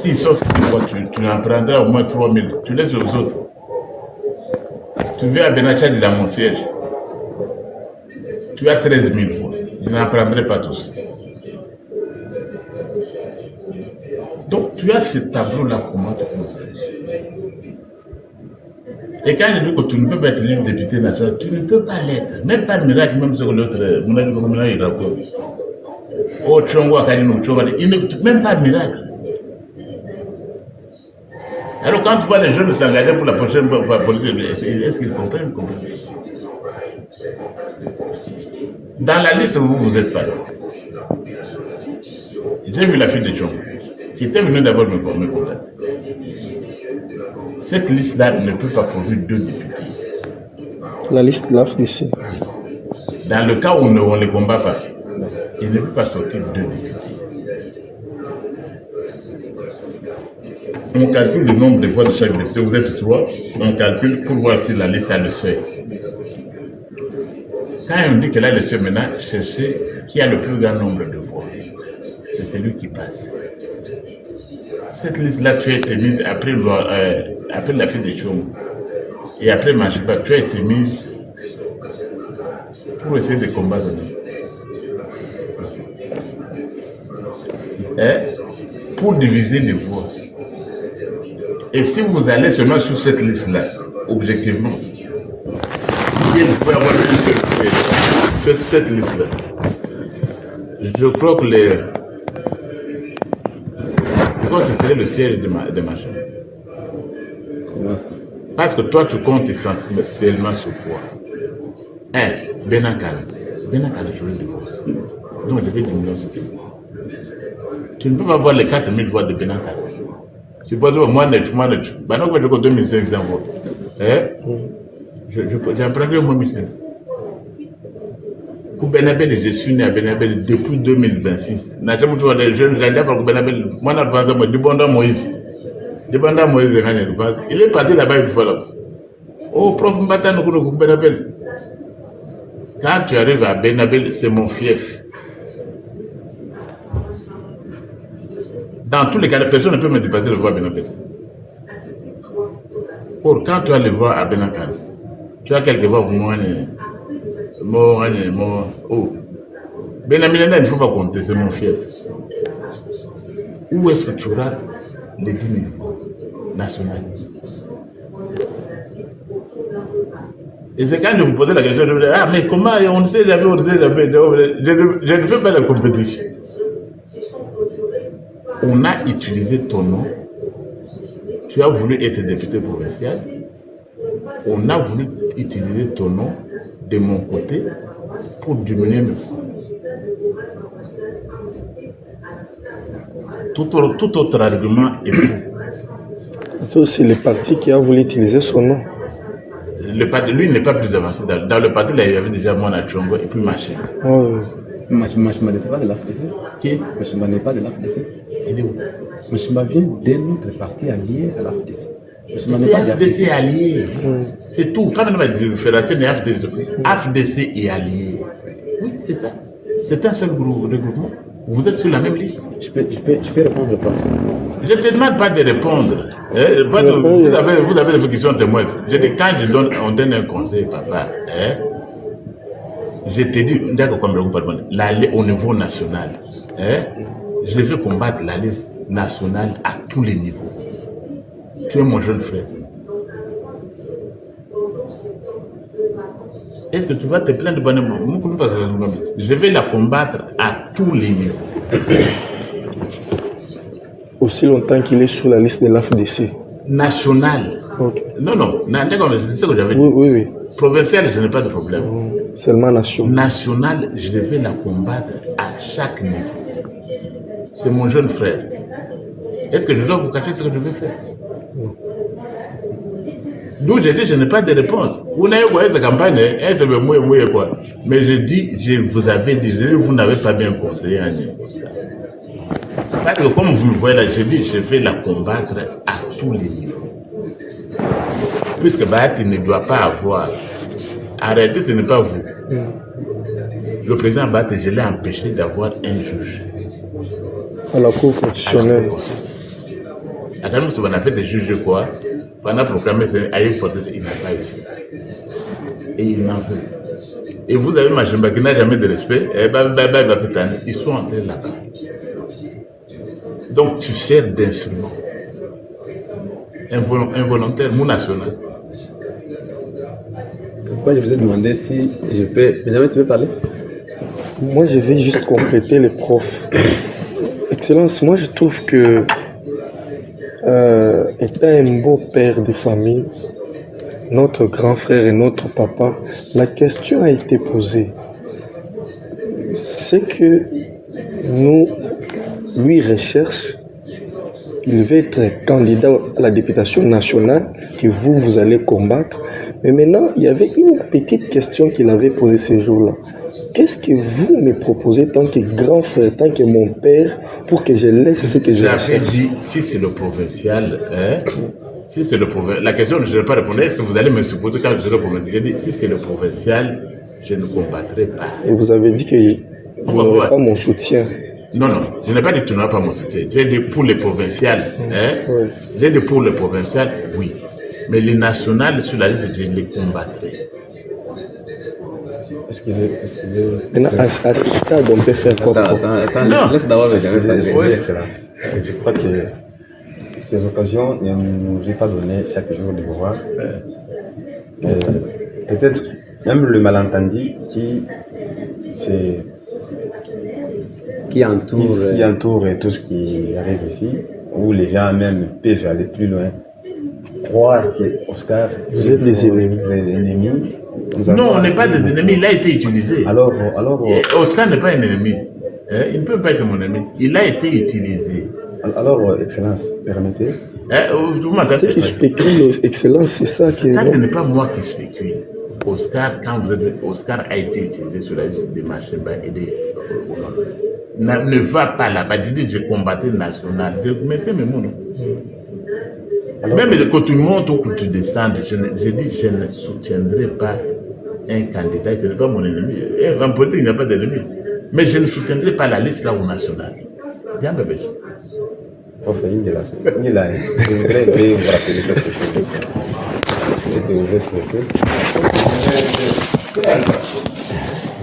S'ils sortent une fois, tu en prendras au moins 3000. Tu laisses aux autres. Tu viens à Benachad dans mon siège. Tu as 13 000 voix. Je n'en prendrai pas tous. Donc, tu as ce tableau-là, comment tu fais. Et quand je dis que tu ne peux pas être élu député national, tu ne peux pas l'être. Même pas le miracle, même ce que l'autre, mon ami, il raconte. Oh, Tchongo, il ne même pas le miracle. Alors, quand tu vois les jeunes s'engager pour la prochaine politique, est-ce qu'ils comprennent? Dans la liste, vous n'êtes pas là. J'ai vu la fille de Tchongo, qui était venue d'abord me contacter. Cette liste-là ne peut pas produire 2 députés. La liste de l'AFDC. Dans le cas où on ne les combat pas, il ne peut pas sortir 2 députés. On calcule le nombre de voix de chaque député. Vous êtes 3, on calcule pour voir si la liste a le seuil. Quand on dit qu'elle a le seuil, maintenant, cherchez qui a le plus grand nombre de voix. C'est celui qui passe. Cette liste-là, tu as été mise après la fille de Tchongo et après Majiba, tu as été mise pour essayer de combattre. Pour diviser les voix. Et si vous allez seulement sur cette liste-là, objectivement, vous pouvez avoir une seule sur cette liste-là. Je crois que c'était le siège de ma chambre. Parce que toi, tu comptes essentiellement sur quoi? Benankal, je veux divorce. Donc, je vais diminuer ce truc. Tu ne peux pas avoir les 4000 voix de Benankal. Supposons moi, je vais 2500 voix. J'en prendrai au moins 1500. Pour Benabel, je suis né à Benabel depuis 2026. Moi, je Moïse. Il est parti là-bas une fois là. Oh, prof Mbata, nous Benabel. Quand tu arrives à Benabel, c'est mon fief. Dans tous les cas, personne ne peut me dépasser de voir Benabel. Or, quand tu vas le voir à Benakal, tu as quelques voix pour moi. Oh. Benamilena, il ne faut pas compter, c'est mon fief. Où est-ce que tu auras les 10 000 voix nationales? Et c'est quand je vous posais la question, je me disais, mais comment on sait jamais, je ne fais pas la compétition. On a utilisé ton nom, tu as voulu être député provincial, on a voulu utiliser ton nom de mon côté pour diminuer mes voix. Tout autre argument est faux. C'est aussi le parti qui a voulu utiliser son nom. Le parti, lui, n'est pas plus avancé. Dans le parti, là, il y avait déjà Mona Tchongo et puis Machin. Machimba n'était pas de l'AFDC. Qui? Machimba n'est pas de l'AFDC. Il est où? Machimba vient d'un autre parti allié à l'AFDC. C'est AFDC allié. C'est tout. Quand on va différencier les AFDC, AFDC est allié. Oui, c'est ça. C'est un seul regroupement. Vous êtes sur la même liste. Je peux répondre pas. Je ne te demande pas de répondre. Vous avez des questions témoins. Je dis, quand on donne un conseil, papa, je te dis, au niveau national, je vais combattre la liste nationale à tous les niveaux. Tu es mon jeune frère. Est-ce que tu vas te plaindre de je vais la combattre à tous les niveaux. Aussi longtemps qu'il est sur la liste de l'AFDC. National. Okay. Non, c'est ce que j'avais dit. Oui. Provincial, je n'ai pas de problème. Seulement national. National, je vais la combattre à chaque niveau. C'est mon jeune frère. Est-ce que je dois vous cacher ce que je vais faire? D'où je dis, je n'ai pas de réponse. Vous n'avez pas cette campagne, quoi. Mais je dis, je vous avais dit, vous n'avez pas bien conseillé à Nicosia. Parce que comme vous me voyez là, je dis, je vais la combattre à tous les niveaux. Puisque Bahati ne doit pas avoir. Arrêtez, ce n'est pas vous. Le président Bahati, je l'ai empêché d'avoir un juge. À la Cour constitutionnelle. À quand même, on a fait des juges quoi. Pendant proclamé, il n'a pas réussi. Et il n'en veut. Et vous avez Majimba qui n'a jamais de respect, ils sont entrés là-bas. Donc tu sers d'instrument. Involontaire, mon national. C'est pourquoi je vous ai demandé si je peux. Benjamin, tu veux parler? Moi, je vais juste compléter les profs. Excellence, moi je trouve que étant un beau père de famille, notre grand frère et notre papa, la question a été posée. C'est que nous, lui recherche, il veut être candidat à la députation nationale que vous allez combattre. Mais maintenant, il y avait une petite question qu'il avait posée ces jours-là. Qu'est-ce que vous me proposez tant que grand frère, tant que mon père, pour que je laisse ce que je J'avais recherche? dit, si c'est le provincial, si c'est le provincial, la question, je ne vais pas répondre, est-ce que vous allez me supporter quand je serai provincial? J'ai dit, si c'est le provincial, je ne combattrai pas. Et vous avez dit que vous n'aurez pas mon soutien. Non, non, je n'ai pas dit que tu n'auras pas mon soutien. J'ai dit pour les provinciales, Oui. J'ai dit pour les provinciales, oui. Mais les nationales, sur la liste, je les combattrai. Excusez. Maintenant, à ce stade, on peut faire quoi? Attends, laisse d'abord Benjamin parler. Oui. Excellence. Je crois que ces occasions ne nous est pas donné chaque jour de voir. Peut-être même le malentendu qui entoure tout ce qui arrive ici, où les gens même peuvent aller plus loin, croire que Oscar, Vous êtes des ennemis. Non, on n'est pas des ennemis, il a été utilisé. Alors, Et Oscar n'est pas un ennemi. Il ne peut pas être mon ennemi. Il a été utilisé. alors Excellence, permettez. Vous m'entendez? Ce qui spécule, Excellence, c'est ça qui est. Ça, ce n'est pas moi qui spécule. Oscar, quand vous êtes Oscar a été utilisé sur la liste des Machemba et des ne va pas là-bas. Je dis, je combattais national. Mettez mes mots, non? Même quand tu montes ou que tu descends, je dis, je ne soutiendrai pas un candidat, ce n'est pas mon ennemi. Et en politique, il n'y a pas d'ennemi. Mais je ne soutiendrai pas la liste là au national. Bien, bébé. Enfin, je voudrais vous rappeler quelque chose. C'était ouvert,